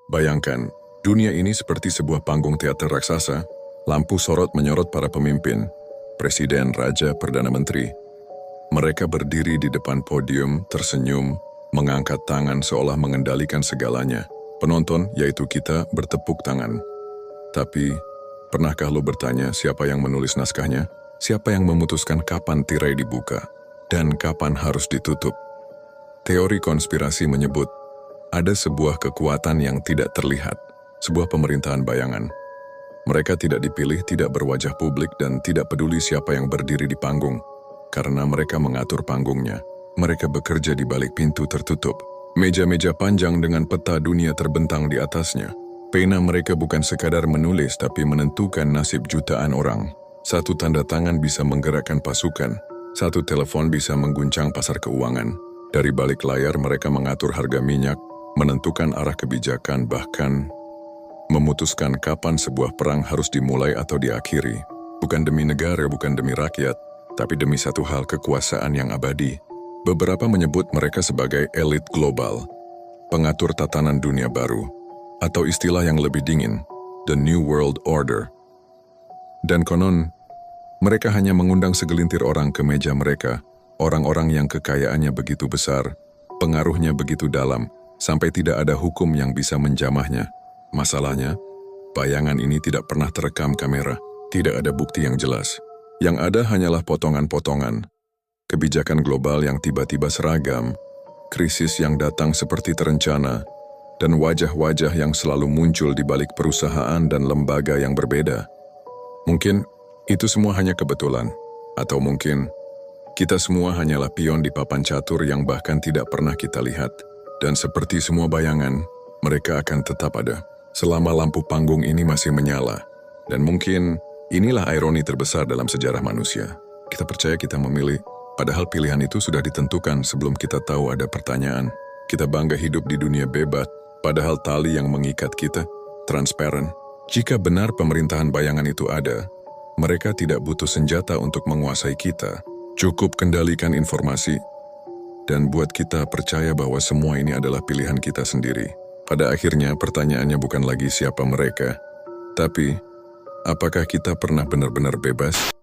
Bayangkan, dunia ini seperti sebuah panggung teater raksasa, lampu sorot menyorot para pemimpin, presiden, raja, perdana menteri. Mereka berdiri di depan podium, tersenyum, mengangkat tangan seolah mengendalikan segalanya. Penonton, yaitu kita, bertepuk tangan. Tapi, pernahkah lo bertanya siapa yang menulis naskahnya? Siapa yang memutuskan kapan tirai dibuka? Dan kapan harus ditutup? Teori konspirasi menyebut, ada sebuah kekuatan yang tidak terlihat, sebuah pemerintahan bayangan. Mereka tidak dipilih, tidak berwajah publik, dan tidak peduli siapa yang berdiri di panggung. Karena mereka mengatur panggungnya. Mereka bekerja di balik pintu tertutup. Meja-meja panjang dengan peta dunia terbentang di atasnya. Pena mereka bukan sekadar menulis, tapi menentukan nasib jutaan orang. Satu tanda tangan bisa menggerakkan pasukan. Satu telepon bisa mengguncang pasar keuangan. Dari balik layar mereka mengatur harga minyak, menentukan arah kebijakan, bahkan memutuskan kapan sebuah perang harus dimulai atau diakhiri. Bukan demi negara, bukan demi rakyat, tapi demi satu hal, kekuasaan yang abadi. Beberapa menyebut mereka sebagai elit global, pengatur tatanan dunia baru, atau istilah yang lebih dingin, The New World Order. Dan konon, mereka hanya mengundang segelintir orang ke meja mereka, orang-orang yang kekayaannya begitu besar, pengaruhnya begitu dalam, sampai tidak ada hukum yang bisa menjamahnya. Masalahnya, bayangan ini tidak pernah terekam kamera, tidak ada bukti yang jelas. Yang ada hanyalah potongan-potongan, kebijakan global yang tiba-tiba seragam, krisis yang datang seperti terencana, dan wajah-wajah yang selalu muncul di balik perusahaan dan lembaga yang berbeda. Mungkin itu semua hanya kebetulan, atau mungkin kita semua hanyalah pion di papan catur yang bahkan tidak pernah kita lihat. Dan seperti semua bayangan, mereka akan tetap ada selama lampu panggung ini masih menyala. Dan mungkin inilah ironi terbesar dalam sejarah manusia. Kita percaya kita memilih, padahal pilihan itu sudah ditentukan sebelum kita tahu ada pertanyaan. Kita bangga hidup di dunia bebas, padahal tali yang mengikat kita transparan. Jika benar pemerintahan bayangan itu ada, mereka tidak butuh senjata untuk menguasai kita. Cukup kendalikan informasi, dan buat kita percaya bahwa semua ini adalah pilihan kita sendiri. Pada akhirnya pertanyaannya bukan lagi siapa mereka, tapi apakah kita pernah benar-benar bebas?